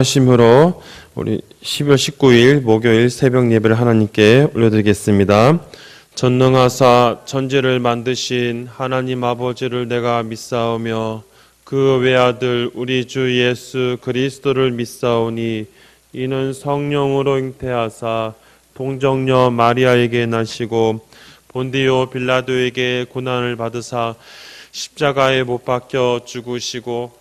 하심으로 우리 12월 19일 목요일 새벽 예배를 하나님께 올려드리겠습니다. 전능하사 천지를 만드신 하나님 아버지를 내가 믿사오며 그 외아들 우리 주 예수 그리스도를 믿사오니 이는 성령으로 잉태하사 동정녀 마리아에게 나시고 본디오 빌라도에게 고난을 받으사 십자가에 못 박혀 죽으시고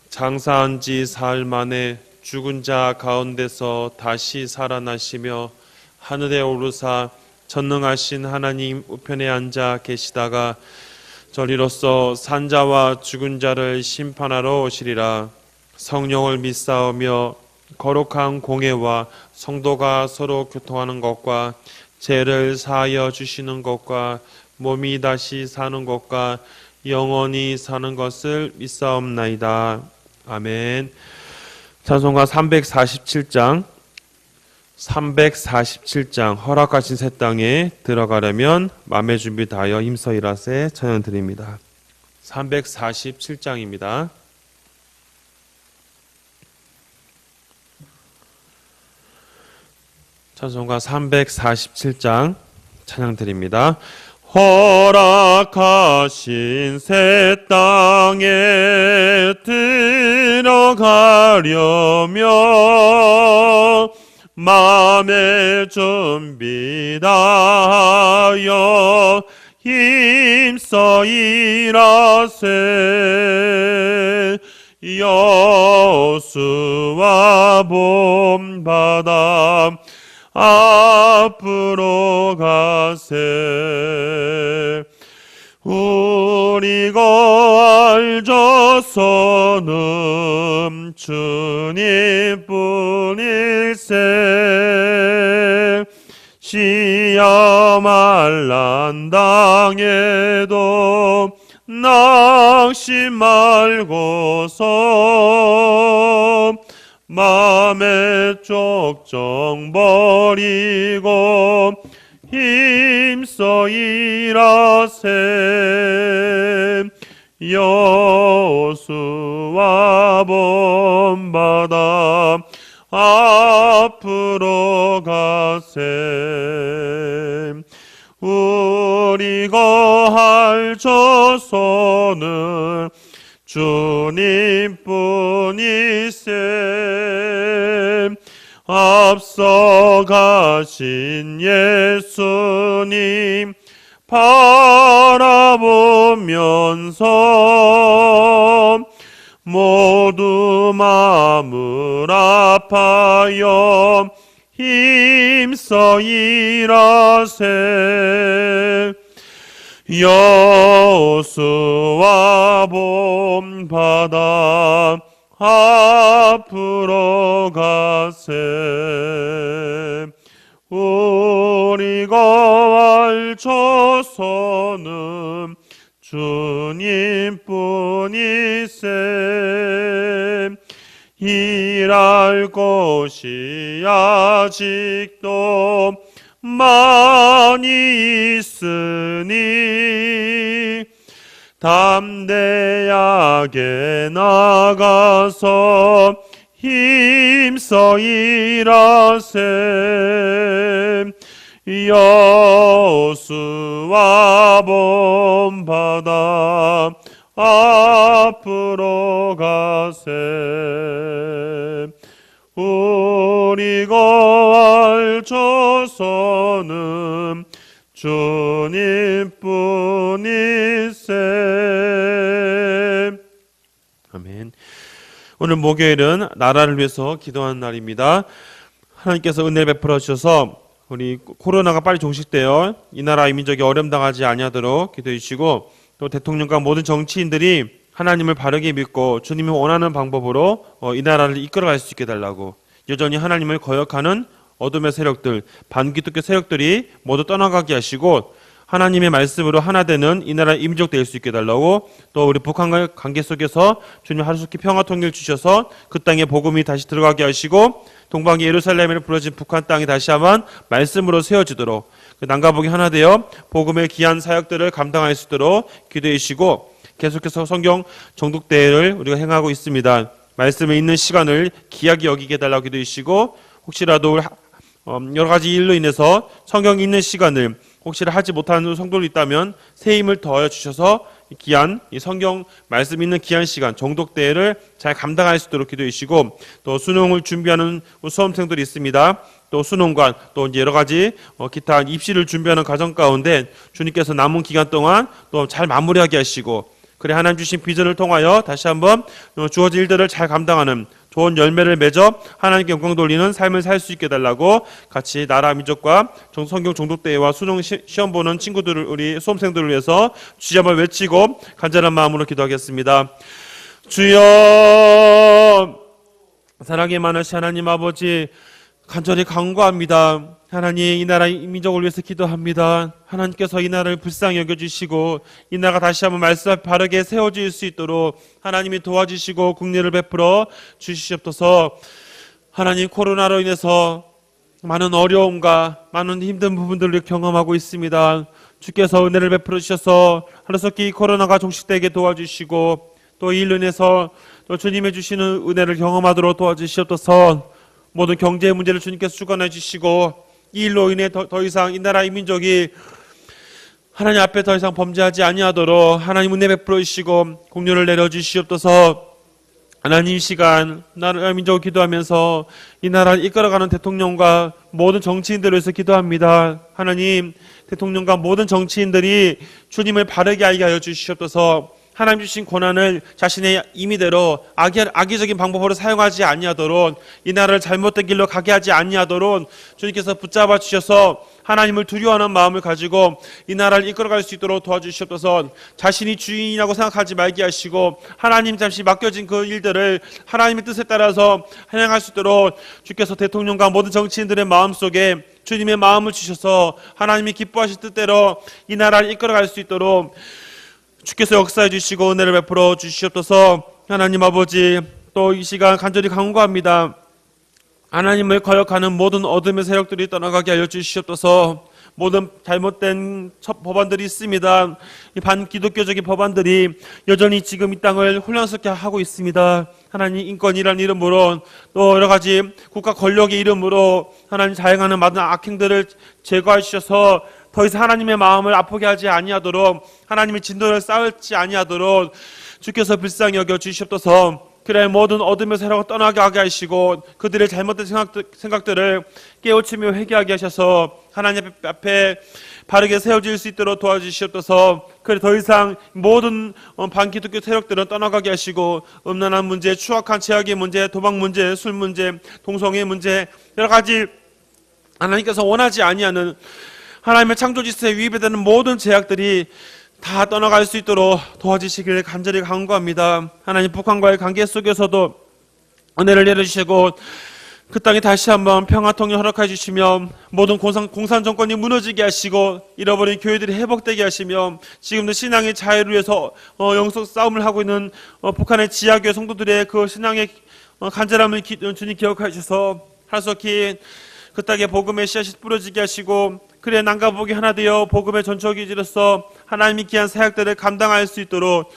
장사한 지 사흘 만에 죽은 자 가운데서 다시 살아나시며 하늘에 오르사 전능하신 하나님 우편에 앉아 계시다가 저리로서 산자와 죽은 자를 심판하러 오시리라. 성령을 믿사오며 거룩한 공회와 성도가 서로 교통하는 것과 죄를 사하여 주시는 것과 몸이 다시 사는 것과 영원히 사는 것을 믿사옵나이다. 아멘. 찬송가 347장 허락하신 새 땅에 들어가려면 맘의 준비 다하여 힘써 일하세 찬양 드립니다. 347장입니다. 찬송가 347장 찬양 드립니다. 허락하신 새 땅에 들어가려면 맘의 준비 다하여 힘써 일하세. 여수와 봄바다 앞으로 가세. 우리가 알조서는 주님뿐일세. 시험할 난당에도 낙심 말고서 맘의 족정 버리고 힘써 일하세. 여수와 봄바다 앞으로 가세. 우리가 할 조소는 주님뿐이세. 앞서 가신 예수님 바라보면서 모두 마음을 아파여 힘써 일하세. 여수와 봄바다 앞으로 가세. 우리가 알 조소는 주님뿐이세. 일할 곳이 아직도 많이 있으니 담대하게 나가서 힘써 일하세. 여수와 봄바다 앞으로 가세. 우리가 알 조소는 주님뿐이세. 아멘. 오늘 목요일은 나라를 위해서 기도하는 날입니다. 하나님께서 은혜를 베풀어 주셔서 우리 코로나가 빨리 종식되어 이 나라 민족이 어려움당하지 아니하도록 기도해 주시고, 또 대통령과 모든 정치인들이 하나님을 바르게 믿고 주님이 원하는 방법으로 이 나라를 이끌어갈 수 있게 해달라고, 여전히 하나님을 거역하는 어둠의 세력들, 반기독교 세력들이 모두 떠나가게 하시고 하나님의 말씀으로 하나 되는 이 나라 이민족 될 수 있게 해달라고, 또 우리 북한과의 관계 속에서 주님 하루속히 평화 통일 주셔서 그 땅에 복음이 다시 들어가게 하시고 동방의 예루살렘이라 부르진 북한 땅이 다시 한번 말씀으로 세워지도록, 그 남과 북이 하나 되어 복음의 귀한 사역들을 감당할 수 있도록 기도해 주시고, 계속해서 성경 정독대회를 우리가 행하고 있습니다. 말씀에 있는 시간을 귀하게 여기게 해달라고 기도해 주시고, 혹시라도 여러 가지 일로 인해서 성경 읽는 시간을 혹시나 하지 못하는 성도도 있다면 새 힘을 더하여 주셔서 귀한 이 성경 말씀 있는 귀한 시간 정독대회를 잘 감당할 수 있도록 기도해 주시고, 또 수능을 준비하는 수험생들이 있습니다. 또 수능관 또 이제 여러 가지 기타 입시를 준비하는 과정 가운데 주님께서 남은 기간 동안 또 잘 마무리하게 하시고, 그래 하나님 주신 비전을 통하여 다시 한번 주어진 일들을 잘 감당하는 좋은 열매를 맺어 하나님께 영광 돌리는 삶을 살 수 있게 해달라고 같이 나라 민족과 성경 정독대회와 수능 시험 보는 친구들을, 우리 수험생들을 위해서 주여 한번 외치고 간절한 마음으로 기도하겠습니다. 주여, 사랑의 많으신 하나님 아버지, 간절히 간구합니다. 하나님, 이 나라 이 민족을 위해서 기도합니다. 하나님께서 이 나라를 불쌍히 여겨주시고 이 나라가 다시 한번 말씀 바르게 세워질 수 있도록 하나님이 도와주시고 국리를 베풀어 주시옵소서. 하나님, 코로나로 인해서 많은 어려움과 많은 힘든 부분들을 경험하고 있습니다. 주께서 은혜를 베풀어 주셔서 하루속히 코로나가 종식되게 도와주시고, 또 이 일로 인해서 또 주님의 주시는 은혜를 경험하도록 도와주시옵소서. 모든 경제 문제를 주님께서 주관해 주시고, 이 일로 인해 더 이상 이 나라 이 민족이 하나님 앞에 더 이상 범죄하지 아니하도록 하나님 은혜 베풀어 주시고 공료를 내려 주시옵소서. 하나님, 이 시간 나라 민족을 기도하면서 이 나라를 이끌어가는 대통령과 모든 정치인들을 위해서 기도합니다. 하나님, 대통령과 모든 정치인들이 주님을 바르게 알게 하여 주시옵소서. 하나님 주신 권한을 자신의 임의대로 악의적인 방법으로 사용하지 아니하도록, 이 나라를 잘못된 길로 가게 하지 아니하도록 주님께서 붙잡아 주셔서 하나님을 두려워하는 마음을 가지고 이 나라를 이끌어갈 수 있도록 도와주시옵소서. 자신이 주인이라고 생각하지 말게 하시고 하나님 잠시 맡겨진 그 일들을 하나님의 뜻에 따라서 행할 수 있도록 주께서 대통령과 모든 정치인들의 마음속에 주님의 마음을 주셔서 하나님이 기뻐하실 뜻대로 이 나라를 이끌어갈 수 있도록 주께서 역사해 주시고 은혜를 베풀어 주시옵소서. 하나님 아버지, 또 이 시간 간절히 간구합니다. 하나님을 거역하는 모든 어둠의 세력들이 떠나가게 하여 주시옵소서. 모든 잘못된 법안들이 있습니다. 이 반기독교적인 법안들이 여전히 지금 이 땅을 혼란스럽게 하고 있습니다. 하나님, 인권이라는 이름으로 또 여러 가지 국가 권력의 이름으로 하나님 자행하는 많은 악행들을 제거해 주셔서 더 이상 하나님의 마음을 아프게 하지 아니하도록, 하나님의 진도를 쌓지 아니하도록 주께서 불쌍히 여겨 주시옵소서. 그래 모든 어둠의 세력을 떠나게 하게 하시고 그들의 잘못된 생각들을 깨우치며 회개하게 하셔서 하나님 앞에 바르게 세워질 수 있도록 도와주시옵소서. 그래 더 이상 모든 반기독교 세력들은 떠나가게 하시고 음란한 문제, 추악한 죄악의 문제, 도박 문제, 술 문제, 동성애 문제, 여러 가지 하나님께서 원하지 아니하는 하나님의 창조 질서에 위배되는 모든 죄악들이 다 떠나갈 수 있도록 도와주시기를 간절히 간구합니다. 하나님, 북한과의 관계 속에서도 은혜를 내려주시고 그 땅에 다시 한번 평화 통일 허락해 주시며 모든 공산 정권이 무너지게 하시고 잃어버린 교회들이 회복되게 하시며 지금도 신앙의 자유를 위해서 영적 싸움을 하고 있는 북한의 지하교회 성도들의 그 신앙의 간절함을 주님 기억해 주셔서 하루속히 그 땅에 복음의 씨앗이 뿌려지게 하시고 그래 난가복이 하나 되어 복음의 전초기지로서 하나님이 귀한 사역들을 감당할 수 있도록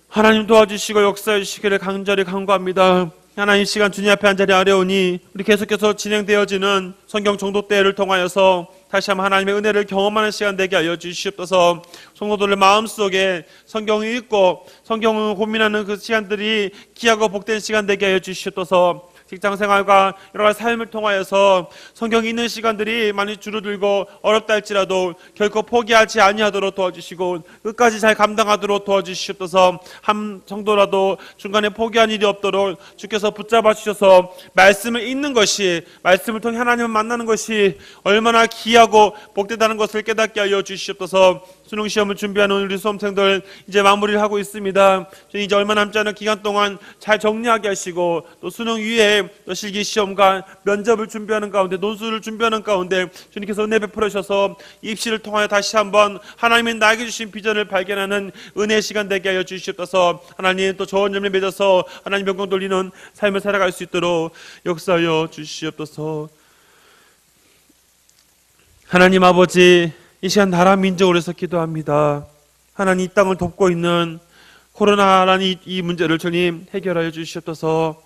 하나님 도와주시고 역사해 주시기를 간절히 간구합니다. 하나님, 시간 주님 앞에 한 자리 아뢰오니 우리 계속해서 진행되어지는 성경 정독대회를 통하여서 다시 한번 하나님의 은혜를 경험하는 시간 되게 하여 주시옵소서. 성도들의 마음속에 성경을 읽고 성경을 고민하는 그 시간들이 귀하고 복된 시간 되게 하여 주시옵소서. 직장생활과 여러 가지 삶을 통하여서 성경이 있는 시간들이 많이 줄어들고 어렵다 할지라도 결코 포기하지 아니하도록 도와주시고 끝까지 잘 감당하도록 도와주시옵소서. 한 정도라도 중간에 포기한 일이 없도록 주께서 붙잡아 주셔서 말씀을 읽는 것이, 말씀을 통해 하나님을 만나는 것이 얼마나 귀하고 복되다는 것을 깨닫게 하여 주시옵소서. 수능 시험을 준비하는 우리 수험생들 이제 마무리를 하고 있습니다. 이제 얼마 남지 않은 기간 동안 잘 정리하게 하시고 또 수능 위에 또 실기 시험과 면접을 준비하는 가운데, 논술을 준비하는 가운데 주님께서 은혜 베풀어 주셔서 입시를 통하여 다시 한번 하나님이 나에게 주신 비전을 발견하는 은혜의 시간 되게 하여 주시옵소서. 하나님, 또 좋은 열매 맺어서 하나님 영광 돌리는 삶을 살아갈 수 있도록 역사하여 주시옵소서. 하나님 아버지, 이 시간 나라 민족을 위해서 기도합니다. 하나님, 이 땅을 돕고 있는 코로나라는 이 문제를 주님 해결하여 주시옵소서.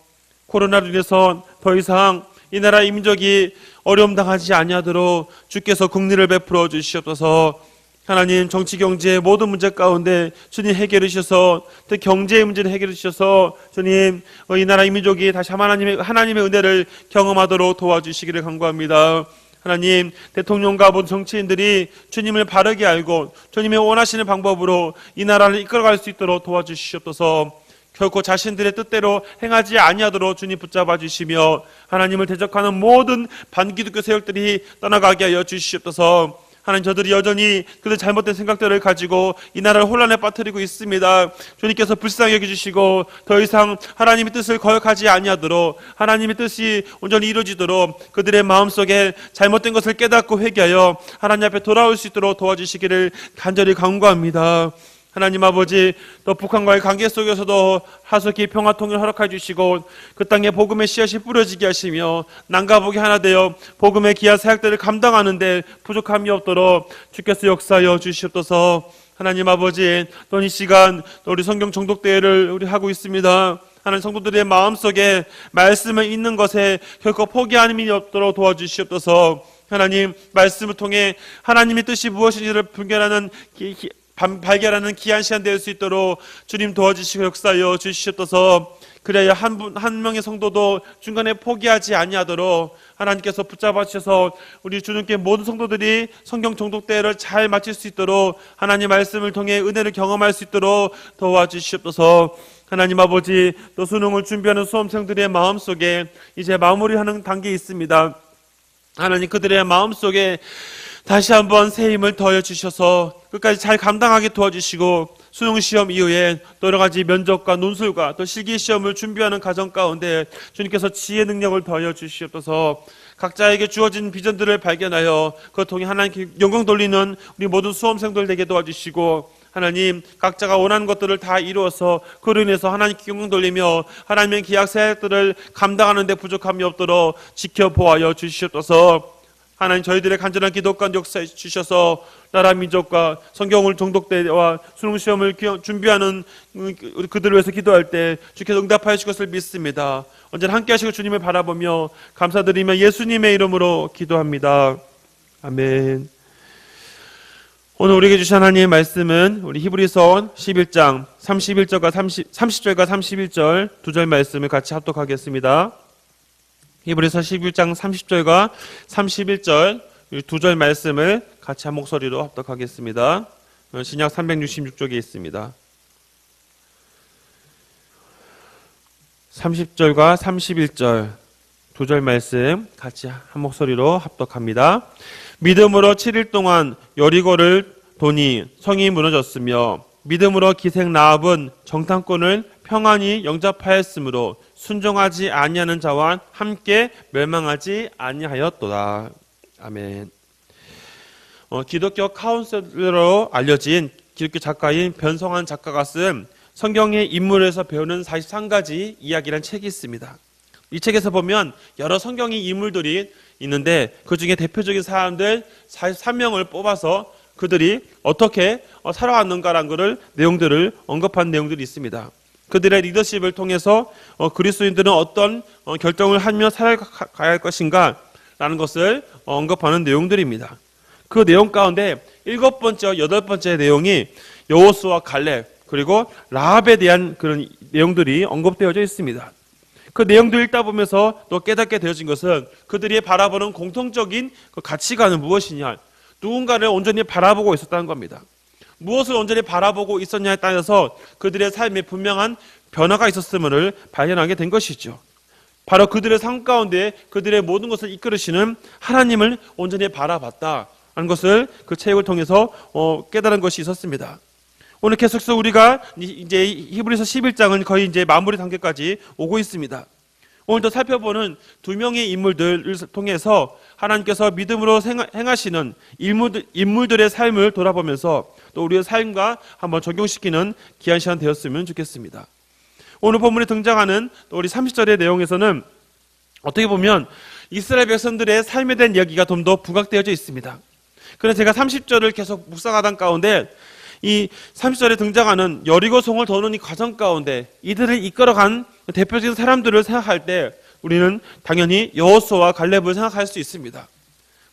코로나로 인해서 더 이상 이 나라 이 민족이 어려움 당하지 아니하도록 주께서 긍휼을 베풀어 주시옵소서. 하나님, 정치 경제의 모든 문제 가운데 주님 해결해 주셔서, 특히 경제의 문제를 해결해 주셔서 주님 이 나라 이 민족이 다시 하나님의 은혜를 경험하도록 도와주시기를 간구합니다. 하나님, 대통령과 모든 정치인들이 주님을 바르게 알고 주님의 원하시는 방법으로 이 나라를 이끌어갈 수 있도록 도와주시옵소서. 결코 자신들의 뜻대로 행하지 아니하도록 주님 붙잡아 주시며 하나님을 대적하는 모든 반기독교 세력들이 떠나가게 하여 주시옵소서. 하나님, 저들이 여전히 그들 잘못된 생각들을 가지고 이 나라를 혼란에 빠뜨리고 있습니다. 주님께서 불쌍히 여겨주시고 더 이상 하나님의 뜻을 거역하지 아니하도록, 하나님의 뜻이 온전히 이루어지도록 그들의 마음속에 잘못된 것을 깨닫고 회개하여 하나님 앞에 돌아올 수 있도록 도와주시기를 간절히 간구합니다. 하나님 아버지, 또 북한과의 관계 속에서도 하속히 평화 통일을 허락해 주시고 그 땅에 복음의 씨앗이 뿌려지게 하시며 남과 하나 되어 복음의 귀한 사역들을 감당하는 데 부족함이 없도록 주께서 역사하여 주시옵소서. 하나님 아버지, 또 이 시간 우리 성경 정독대회를 우리 하고 있습니다. 하나님, 성도들의 마음속에 말씀을 읽는 것에 결코 포기함이 없도록 도와주시옵소서. 하나님, 말씀을 통해 하나님의 뜻이 무엇인지를 발견하는 귀한 시간 될 수 있도록 주님 도와주시고 역사하여 주시옵소서. 그래야 한 명의 성도도 중간에 포기하지 아니하도록 하나님께서 붙잡아 주셔서 우리 주님께 모든 성도들이 성경 정독대회를 잘 마칠 수 있도록 하나님 말씀을 통해 은혜를 경험할 수 있도록 도와주시옵소서. 하나님 아버지, 또 수능을 준비하는 수험생들의 마음속에 이제 마무리하는 단계에 있습니다. 하나님, 그들의 마음속에 다시 한번 새 힘을 더해 주셔서 끝까지 잘 감당하게 도와주시고 수능시험 이후에 또 여러 가지 면접과 논술과 또 실기시험을 준비하는 과정 가운데 주님께서 지혜 능력을 더해 주시옵소서. 각자에게 주어진 비전들을 발견하여 그것 통해 하나님께 영광 돌리는 우리 모든 수험생들 되게 도와주시고, 하나님, 각자가 원하는 것들을 다 이루어서 그로 인해서 하나님께 영광 돌리며 하나님의 기약 사역들을 감당하는 데 부족함이 없도록 지켜보아여 주시옵소서. 하나님, 저희들의 간절한 기도 가운데 역사해 주셔서 나라 민족과 성경을 정독대와 수능시험을 준비하는 우리 그들을 위해서 기도할 때 주께서 응답하여 주실 것을 믿습니다. 언제나 함께 하시고 주님을 바라보며 감사드리며 예수님의 이름으로 기도합니다. 아멘. 오늘 우리에게 주신 하나님의 말씀은 우리 히브리서 11장 30절과 31절 두 절 말씀을 같이 합독하겠습니다. 히브리서 11장 30절과 31절 두 절 말씀을 같이 한 목소리로 합독하겠습니다. 신약 366쪽에 있습니다. 30절과 31절 두 절 말씀 같이 한 목소리로 합독합니다. 믿음으로 7일 동안 여리고를 도니 성이 무너졌으며 믿음으로 기생 라합은 정탐꾼을 평안히 영접하였으므로 순종하지 아니하는 자와 함께 멸망하지 아니하였도다. 아멘. 기독교 카운셀러로 알려진 기독교 작가인 변성환 작가가 쓴 성경의 인물에서 배우는 43가지 이야기라는 책이 있습니다. 이 책에서 보면 여러 성경의 인물들이 있는데 그 중에 대표적인 사람들 43명을 뽑아서 그들이 어떻게 살아왔는가라는 것을 내용들을 언급한 내용들이 있습니다. 그들의 리더십을 통해서 그리스도인들은 어떤 결정을 하며 살아가야 할 것인가 라는 것을 언급하는 내용들입니다. 그 내용 가운데 7번째와 8번째 내용이 여호수아, 갈렙 그리고 라합에 대한 그런 내용들이 언급되어져 있습니다. 그 내용들 읽다 보면서 또 깨닫게 되어진 것은 그들이 바라보는 공통적인 그 가치관은 무엇이냐, 누군가를 온전히 바라보고 있었다는 겁니다. 무엇을 온전히 바라보고 있었냐에 따라서 그들의 삶에 분명한 변화가 있었음을 발견하게 된 것이죠. 바로 그들의 삶 가운데 그들의 모든 것을 이끌으시는 하나님을 온전히 바라봤다는 것을 그 책을 통해서 깨달은 것이 있었습니다. 오늘 계속해서 우리가 이제 히브리서 11장은 거의 이제 마무리 단계까지 오고 있습니다. 오늘도 살펴보는 두 명의 인물들을 통해서 하나님께서 믿음으로 행하시는 인물들의 삶을 돌아보면서 또 우리의 삶과 한번 적용시키는 귀한 시간 되었으면 좋겠습니다. 오늘 본문에 등장하는 또 우리 30절의 내용에서는 어떻게 보면 이스라엘 백성들의 삶에 대한 이야기가 좀 더 부각되어져 있습니다. 그래서 제가 30절을 계속 묵상하던 가운데 이 30절에 등장하는 여리고성을 도는 이 과정 가운데 이들을 이끌어간 대표적인 사람들을 생각할 때 우리는 당연히 여호수아와 갈렙을 생각할 수 있습니다.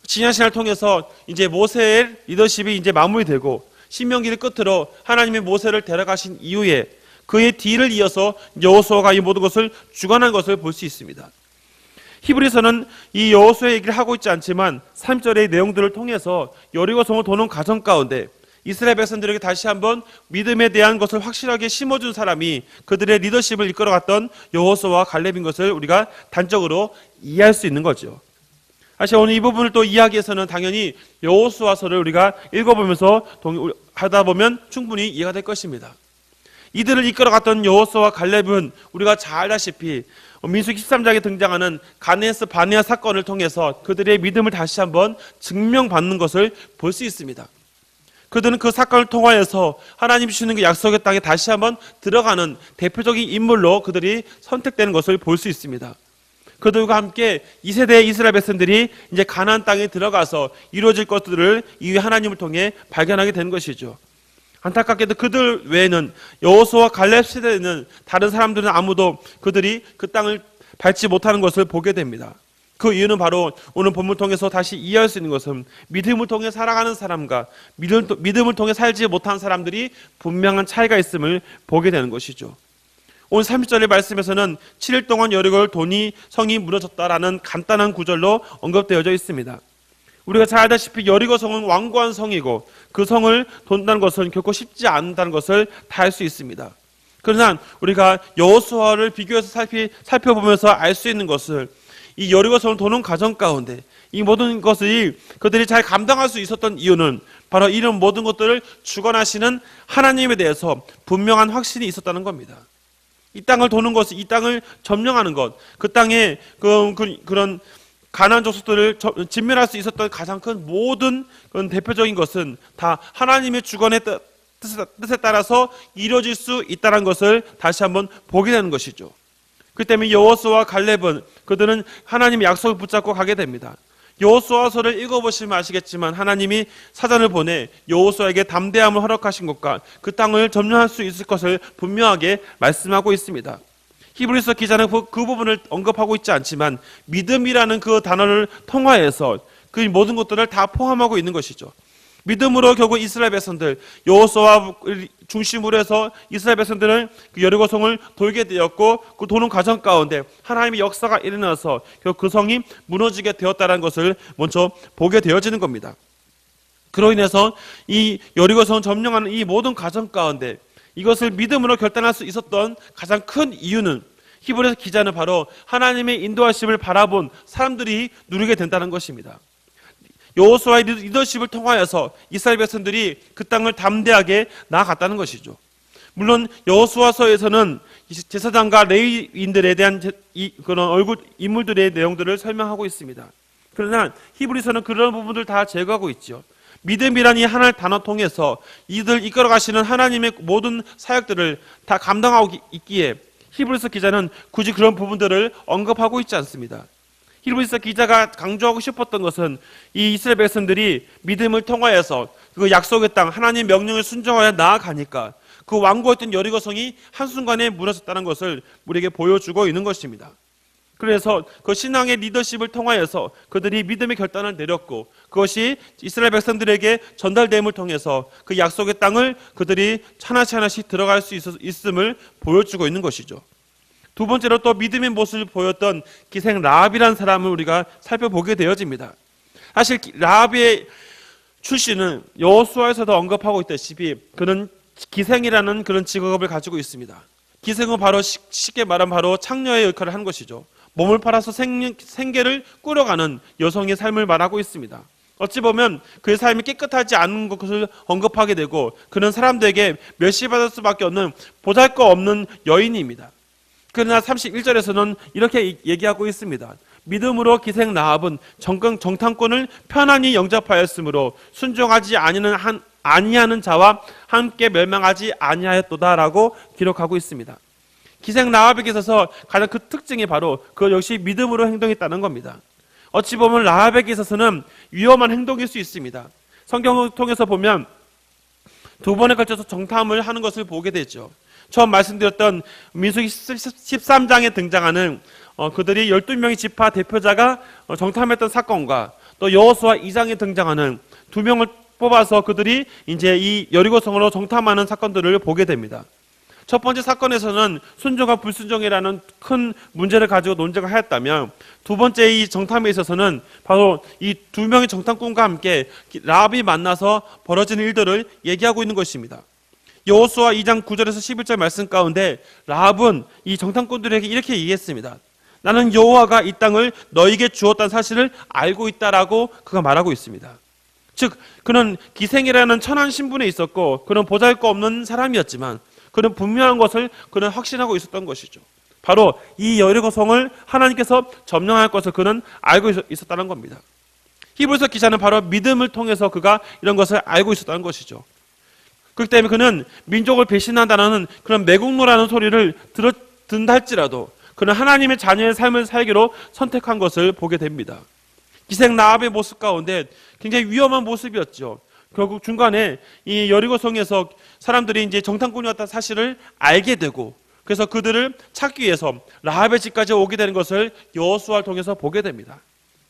지난 시간을 통해서 이제 모세의 리더십이 이제 마무리되고 신명기를 끝으로 하나님의 모세를 데려가신 이후에 그의 뒤를 이어서 여호수아가 이 모든 것을 주관한 것을 볼 수 있습니다. 히브리서는 이 여호수아의 얘기를 하고 있지 않지만 3절의 내용들을 통해서 여리고성을 도는 과정 가운데 이스라엘 백성들에게 다시 한번 믿음에 대한 것을 확실하게 심어준 사람이 그들의 리더십을 이끌어갔던 여호수아와 갈렙인 것을 우리가 단적으로 이해할 수 있는 거죠. 사실 오늘 이 부분을 또 이해하기 위해서는 당연히 여호수아서를 우리가 읽어보면서 하다 보면 충분히 이해가 될 것입니다. 이들을 이끌어갔던 여호수아와 갈렙은 우리가 잘 알다시피 민수기 13장에 등장하는 가데스 바네아 사건을 통해서 그들의 믿음을 다시 한번 증명받는 것을 볼 수 있습니다. 그들은 그 사건을 통하여서 하나님 주시는 그 약속의 땅에 다시 한번 들어가는 대표적인 인물로 그들이 선택되는 것을 볼 수 있습니다. 그들과 함께 2세대의 이스라엘 백성들이 이제 가나안 땅에 들어가서 이루어질 것들을 이 하나님을 통해 발견하게 되는 것이죠. 안타깝게도 그들 외에는 여호수아와 갈렙 세대에는 다른 사람들은 아무도 그들이 그 땅을 밟지 못하는 것을 보게 됩니다. 그 이유는 바로 오늘 본문을 통해서 다시 이해할 수 있는 것은 믿음을 통해 살아가는 사람과 믿음을 통해 살지 못한 사람들이 분명한 차이가 있음을 보게 되는 것이죠. 오늘 30절의 말씀에서는 7일 동안 여리고를 도니 성이 무너졌다라는 간단한 구절로 언급되어져 있습니다. 우리가 잘 알다시피 여리고 성은 완고한 성이고 그 성을 돈다는 것은 결코 쉽지 않다는 것을 다 알 수 있습니다. 그러나 우리가 여호수아를 비교해서 살펴보면서 알 수 있는 것을 이 여리고 성을 도는 과정 가운데 이 모든 것을 그들이 잘 감당할 수 있었던 이유는 바로 이런 모든 것들을 주관하시는 하나님에 대해서 분명한 확신이 있었다는 겁니다. 이 땅을 도는 것, 이 땅을 점령하는 것, 그 땅에 그런 가나안 족속들을 진멸할 수 있었던 가장 큰 모든 그런 대표적인 것은 다 하나님의 주권의 뜻에 따라서 이루어질 수 있다는 것을 다시 한번 보게 되는 것이죠. 그 때문에 여호수아와 갈렙은 그들은 하나님의 약속을 붙잡고 가게 됩니다. 여호수아서를 읽어보시면 아시겠지만 하나님이 사전을 보내 여호수아에게 담대함을 허락하신 것과 그 땅을 점령할 수 있을 것을 분명하게 말씀하고 있습니다. 히브리서 기자는 그 부분을 언급하고 있지 않지만 믿음이라는 그 단어를 통하여서 그 모든 것들을 다 포함하고 있는 것이죠. 믿음으로 결국 이스라엘 백성들 여호수아 중심으로 해서 이스라엘 백성들은 그 여리고성을 돌게 되었고 그 도는 과정 가운데 하나님의 역사가 일어나서 결국 그 성이 무너지게 되었다는 것을 먼저 보게 되어지는 겁니다. 그로 인해서 이 여리고성 점령하는 이 모든 과정 가운데 이것을 믿음으로 결단할 수 있었던 가장 큰 이유는 히브리서 기자는 바로 하나님의 인도하심을 바라본 사람들이 누리게 된다는 것입니다. 여호수아의 리더십을 통하여서 이스라엘 백성들이 그 땅을 담대하게 나아갔다는 것이죠. 물론 여호수아서에서는 제사장과 레위인들에 대한 그런 얼굴 인물들의 내용들을 설명하고 있습니다. 그러나 히브리서는 그런 부분들 다 제거하고 있죠. 믿음이란 이 하나의 단어 통해서 이들 이끌어 가시는 하나님의 모든 사역들을 다 감당하고 있기에 히브리서 기자는 굳이 그런 부분들을 언급하고 있지 않습니다. 히브리서 기자가 강조하고 싶었던 것은 이 이스라엘 백성들이 믿음을 통하여서 그 약속의 땅 하나님의 명령을 순종하여 나아가니까 그 완고했던 여리고성이 한순간에 무너졌다는 것을 우리에게 보여주고 있는 것입니다. 그래서 그 신앙의 리더십을 통하여서 그들이 믿음의 결단을 내렸고 그것이 이스라엘 백성들에게 전달됨을 통해서 그 약속의 땅을 그들이 하나씩 들어갈 수 있음을 보여주고 있는 것이죠. 두 번째로 또 믿음의 모습을 보였던 기생 라합이라는 사람을 우리가 살펴보게 되어집니다. 사실 라합의 출신은 여호수아에서도 언급하고 있다시피 그는 기생이라는 그런 직업을 가지고 있습니다. 기생은 바로 쉽게 말하면 바로 창녀의 역할을 하는 것이죠. 몸을 팔아서 생계를 꾸려가는 여성의 삶을 말하고 있습니다. 어찌 보면 그의 삶이 깨끗하지 않은 것을 언급하게 되고 그는 사람들에게 멸시받을 수밖에 없는 보잘것없는 여인입니다. 그러나 31절에서는 이렇게 얘기하고 있습니다. 믿음으로 기생 라합은 정탐꾼을 편안히 영접하였으므로 순종하지 아니하는 자와 함께 멸망하지 아니하였도다라고 기록하고 있습니다. 기생 라합에게 있어서 가장 그 특징이 바로 그 역시 믿음으로 행동했다는 겁니다. 어찌 보면 라합에게 있어서는 위험한 행동일 수 있습니다. 성경을 통해서 보면 두 번에 걸쳐서 정탐을 하는 것을 보게 되죠. 처음 말씀드렸던 민수기 13장에 등장하는 그들이 12명의 지파 대표자가 정탐했던 사건과 또 여호수아 2장에 등장하는 2명을 뽑아서 그들이 이제 이 여리고성으로 정탐하는 사건들을 보게 됩니다. 첫 번째 사건에서는 순종과 불순종이라는 큰 문제를 가지고 논쟁을 하였다면, 두 번째 이 정탐에 있어서는 바로 이 2명의 정탐꾼과 함께 라합이 만나서 벌어지는 일들을 얘기하고 있는 것입니다. 여호수아 2장 9절에서 11절 말씀 가운데 라합은 이 정탐꾼들에게 이렇게 얘기했습니다. 나는 여호와가 이 땅을 너에게 주었다는 사실을 알고 있다라고 그가 말하고 있습니다. 즉 그는 기생이라는 천한 신분에 있었고 그는 보잘것없는 사람이었지만 그는 분명한 것을 그는 확신하고 있었던 것이죠. 바로 이 여리고성을 하나님께서 점령할 것을 그는 알고 있었다는 겁니다. 히브리서 기자는 바로 믿음을 통해서 그가 이런 것을 알고 있었다는 것이죠. 그렇기 때문에 그는 민족을 배신한다는 그런 매국노라는 소리를 듣는다 할지라도 그는 하나님의 자녀의 삶을 살기로 선택한 것을 보게 됩니다. 기생 라합의 모습 가운데 굉장히 위험한 모습이었죠. 결국 중간에 이 여리고성에서 사람들이 이제 정탐꾼이었다는 사실을 알게 되고, 그래서 그들을 찾기 위해서 라합의 집까지 오게 되는 것을 여호수아를 통해서 보게 됩니다.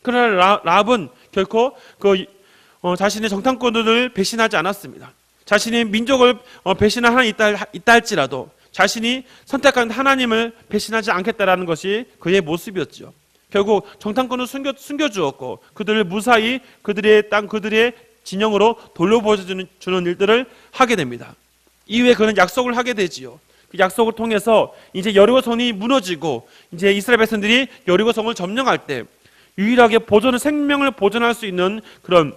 그러나 라합은 결코 자신의 정탐꾼들을 배신하지 않았습니다. 자신이 민족을 배신한 하나님 있다 할지라도 자신이 선택한 하나님을 배신하지 않겠다라는 것이 그의 모습이었죠. 결국 정탐꾼을 숨겨주었고 그들을 무사히 그들의 땅, 그들의 진영으로 돌려보여주는 일들을 하게 됩니다. 이후에 그는 약속을 하게 되지요. 그 약속을 통해서 이제 여리고성이 무너지고 이제 이스라엘 백성들이 여리고성을 점령할 때 유일하게 생명을 보존할 수 있는 그런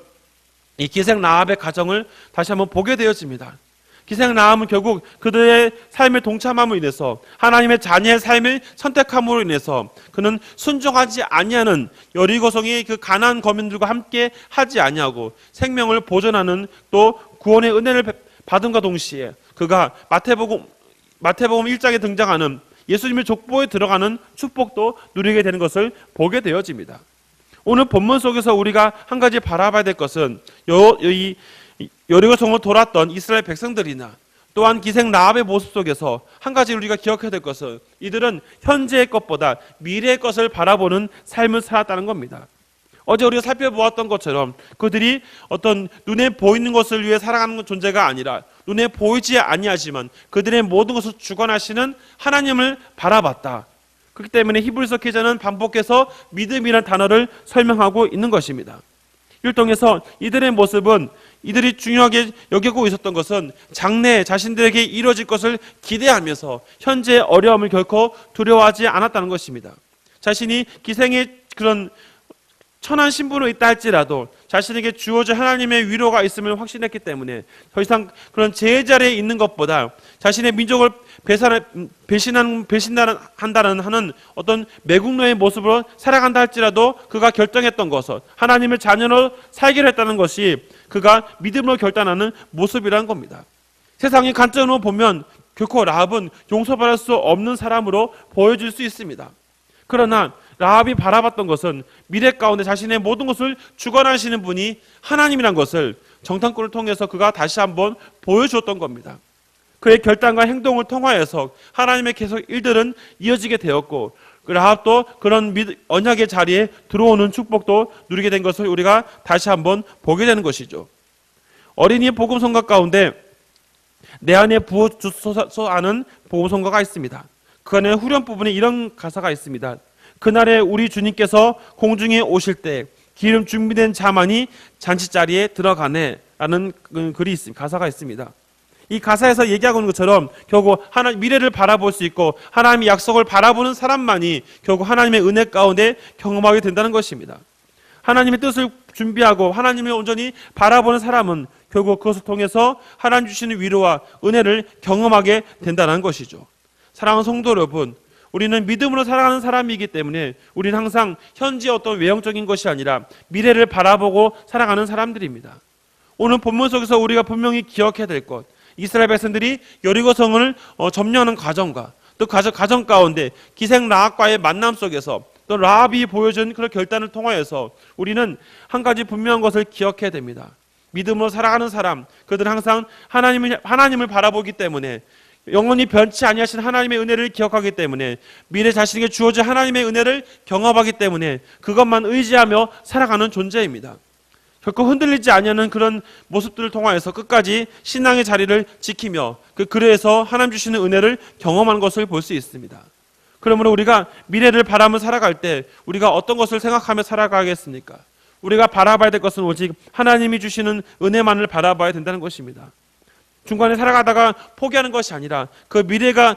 이 기생 라합의 가정을 다시 한번 보게 되어집니다. 기생 라합은 결국 그들의 삶에 동참함으로 인해서 하나님의 자녀의 삶을 선택함으로 인해서 그는 순종하지 아니하는 여리고성의 그 가나안 거민들과 함께 하지 아니하고 생명을 보존하는 또 구원의 은혜를 받음과 동시에 그가 마태복음 1장에 등장하는 예수님의 족보에 들어가는 축복도 누리게 되는 것을 보게 되어집니다. 오늘 본문 속에서 우리가 한 가지 바라봐야 될 것은 여리고성을 돌았던 이스라엘 백성들이나 또한 기생 라합의 모습 속에서 한 가지 우리가 기억해야 될 것은 이들은 현재의 것보다 미래의 것을 바라보는 삶을 살았다는 겁니다. 어제 우리가 살펴보았던 것처럼 그들이 어떤 눈에 보이는 것을 위해 살아가는 존재가 아니라 눈에 보이지 아니하지만 그들의 모든 것을 주관하시는 하나님을 바라봤다. 그렇기 때문에 히브리서 기자는 반복해서 믿음이라는 단어를 설명하고 있는 것입니다. 이를 통해서 이들의 모습은 이들이 중요하게 여기고 있었던 것은 장래에 자신들에게 이루어질 것을 기대하면서 현재의 어려움을 결코 두려워하지 않았다는 것입니다. 자신이 기생의 그런 천한 신분으로 있다 할지라도 자신에게 주어질 하나님의 위로가 있음을 확신했기 때문에 더 이상 그런 제의 자리에 있는 것보다 자신의 민족을 배신한다는 하는 어떤 매국노의 모습으로 살아간다 할지라도 그가 결정했던 것은 하나님의 자녀로 살기로 했다는 것이 그가 믿음으로 결단하는 모습이라는 겁니다. 세상의 관점으로 보면 결코 라합은 용서받을 수 없는 사람으로 보여질 수 있습니다. 그러나 라합이 바라봤던 것은 미래 가운데 자신의 모든 것을 주관하시는 분이 하나님이란 것을 정탐꾼을 통해서 그가 다시 한번 보여주었던 겁니다. 그의 결단과 행동을 통하여서 하나님의 계속 일들은 이어지게 되었고 라합도 그런 언약의 자리에 들어오는 축복도 누리게 된 것을 우리가 다시 한번 보게 되는 것이죠. 어린이의 복음성가 가운데 내 안에 부어주소서 하는 복음성가가 있습니다. 그 안에 후렴 부분에 이런 가사가 있습니다. 그날에 우리 주님께서 공중에 오실 때 기름 준비된 자만이 잔치자리에 들어가네 라는 글이 있습니다. 가사가 있습니다. 이 가사에서 얘기하고 있는 것처럼 결국 미래를 바라볼 수 있고 하나님의 약속을 바라보는 사람만이 결국 하나님의 은혜 가운데 경험하게 된다는 것입니다. 하나님의 뜻을 준비하고 하나님을 온전히 바라보는 사람은 결국 그것을 통해서 하나님 주시는 위로와 은혜를 경험하게 된다는 것이죠. 사랑하는 성도 여러분, 우리는 믿음으로 살아가는 사람이기 때문에 우리는 항상 현재 어떤 외형적인 것이 아니라 미래를 바라보고 살아가는 사람들입니다. 오늘 본문 속에서 우리가 분명히 기억해야 될 것, 이스라엘 백성들이 여리고성을 점령하는 과정과 또 가정 가운데 기생 라합과의 만남 속에서 또 라합이 보여준 그런 결단을 통하여서 우리는 한 가지 분명한 것을 기억해야 됩니다. 믿음으로 살아가는 사람, 그들은 항상 하나님을 바라보기 때문에, 영원히 변치 아니하신 하나님의 은혜를 기억하기 때문에, 미래 자신에게 주어진 하나님의 은혜를 경험하기 때문에 그것만 의지하며 살아가는 존재입니다. 결코 흔들리지 아니하는 그런 모습들을 통하여서 끝까지 신앙의 자리를 지키며 그래서 하나님 주시는 은혜를 경험하는 것을 볼 수 있습니다. 그러므로 우리가 미래를 바라며 살아갈 때 우리가 어떤 것을 생각하며 살아가겠습니까? 우리가 바라봐야 될 것은 오직 하나님이 주시는 은혜만을 바라봐야 된다는 것입니다. 중간에 살아가다가 포기하는 것이 아니라 그 미래가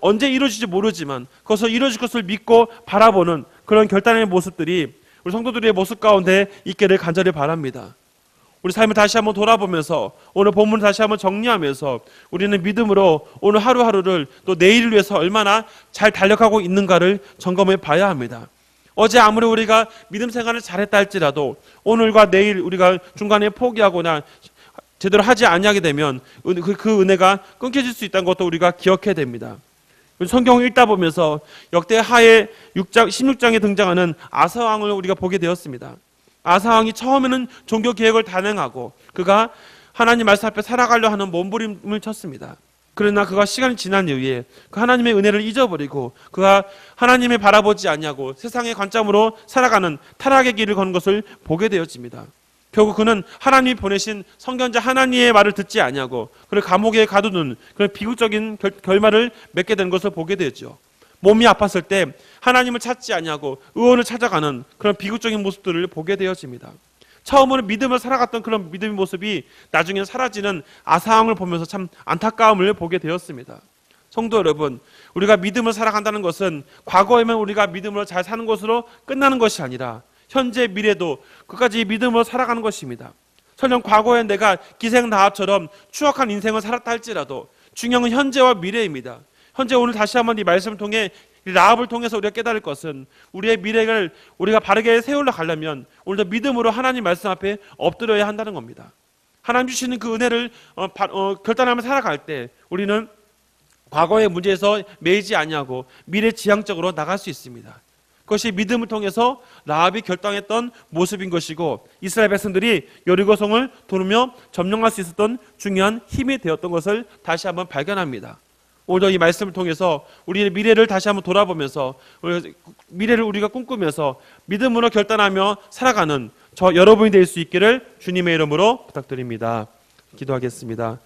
언제 이루어질지 모르지만 그것을 이루어질 것을 믿고 바라보는 그런 결단의 모습들이 우리 성도들의 모습 가운데 있기를 간절히 바랍니다. 우리 삶을 다시 한번 돌아보면서 오늘 본문을 다시 한번 정리하면서 우리는 믿음으로 오늘 하루하루를 또 내일을 위해서 얼마나 잘 달려가고 있는가를 점검해 봐야 합니다. 어제 아무리 우리가 믿음 생활을 잘했다 할지라도 오늘과 내일 우리가 중간에 포기하거나 제대로 하지 아니하게 되면 그 은혜가 끊겨질 수 있다는 것도 우리가 기억해야 됩니다. 성경을 읽다 보면서 역대 하의 16장에 등장하는 아사왕을 우리가 보게 되었습니다. 아사왕이 처음에는 종교 계획을 단행하고 그가 하나님 말씀 앞에 살아가려 하는 몸부림을 쳤습니다. 그러나 그가 시간이 지난 이후에 그 하나님의 은혜를 잊어버리고 그가 하나님을 바라보지 아니하고 세상의 관점으로 살아가는 타락의 길을 걷는 것을 보게 되었습니다. 결국 그는 하나님이 보내신 선견자 하나님의 말을 듣지 아니하고 그를 감옥에 가두는 그런 비극적인 결말을 맺게 된 것을 보게 되었죠. 몸이 아팠을 때 하나님을 찾지 아니하고 의원을 찾아가는 그런 비극적인 모습들을 보게 되어집니다. 처음으로 믿음을 살아갔던 그런 믿음의 모습이 나중에 사라지는 아사왕을 보면서 참 안타까움을 보게 되었습니다. 성도 여러분, 우리가 믿음을 살아간다는 것은 과거에만 우리가 믿음으로 잘 사는 것으로 끝나는 것이 아니라 현재 미래도 끝까지 믿음으로 살아가는 것입니다. 설령 과거에 내가 기생라합처럼 추악한 인생을 살았다 할지라도 중요한 건 현재와 미래입니다. 현재 오늘 다시 한번 이 말씀을 통해 라합을 통해서 우리가 깨달을 것은 우리의 미래를 우리가 바르게 세울러 가려면 오늘도 믿음으로 하나님 말씀 앞에 엎드려야 한다는 겁니다. 하나님 주시는 그 은혜를 결단하며 살아갈 때 우리는 과거의 문제에서 매이지 아니하고 미래 지향적으로 나갈 수 있습니다. 그것이 믿음을 통해서 라합이 결단했던 모습인 것이고 이스라엘 백성들이 여리고성을 도르며 점령할 수 있었던 중요한 힘이 되었던 것을 다시 한번 발견합니다. 오늘 이 말씀을 통해서 우리의 미래를 다시 한번 돌아보면서 미래를 우리가 꿈꾸면서 믿음으로 결단하며 살아가는 저 여러분이 될 수 있기를 주님의 이름으로 부탁드립니다. 기도하겠습니다.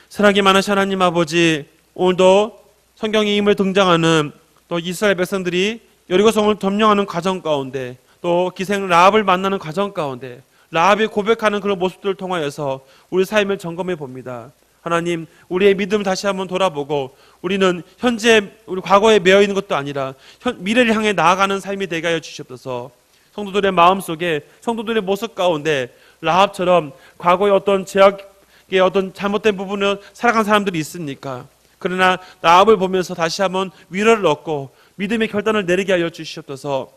사랑이 많으신 하나님 아버지, 오늘도 성경에 임을 등장하는 또 이스라엘 백성들이 여리고성을 점령하는 과정 가운데 또 기생 라합을 만나는 과정 가운데 라합이 고백하는 그런 모습들을 통하여서 우리 삶을 점검해 봅니다. 하나님, 우리의 믿음을 다시 한번 돌아보고 우리는 현재 우리 과거에 매여 있는 것도 아니라 미래를 향해 나아가는 삶이 되게 하여 주시옵소서. 성도들의 마음속에 성도들의 모습 가운데 라합처럼 과거의 어떤 제약의 어떤 잘못된 부분을 살아간 사람들이 있습니까? 그러나 라합을 보면서 다시 한번 위로를 얻고 믿음의 결단을 내리게 하여 주시옵소서.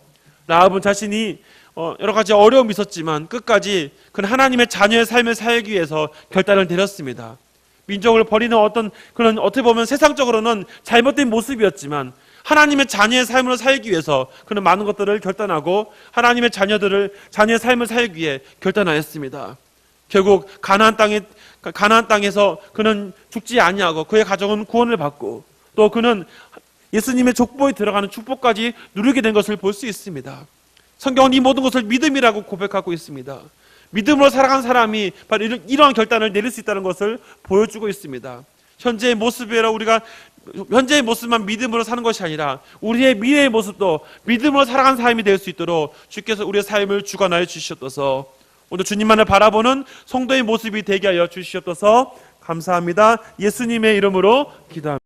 라합은 자신이 여러 가지 어려움이 있었지만 끝까지 그는 하나님의 자녀의 삶을 살기 위해서 결단을 내렸습니다. 민족을 버리는 어떤 그런 어떻게 보면 세상적으로는 잘못된 모습이었지만 하나님의 자녀의 삶으로 살기 위해서 그는 많은 것들을 결단하고 하나님의 자녀의 삶을 살기 위해 결단하였습니다. 결국 가나안 땅에서 그는 죽지 아니하고 그의 가정은 구원을 받고 또 그는 예수님의 족보에 들어가는 축복까지 누리게 된 것을 볼 수 있습니다. 성경은 이 모든 것을 믿음이라고 고백하고 있습니다. 믿음으로 살아간 사람이 바로 이러한 결단을 내릴 수 있다는 것을 보여주고 있습니다. 현재의 모습이라 우리가 현재의 모습만 믿음으로 사는 것이 아니라 우리의 미래의 모습도 믿음으로 살아간 삶이 될 수 있도록 주께서 우리의 삶을 주관하여 주시옵소서. 오늘 주님만을 바라보는 성도의 모습이 되게 하여 주시옵소서. 감사합니다. 예수님의 이름으로 기도합니다.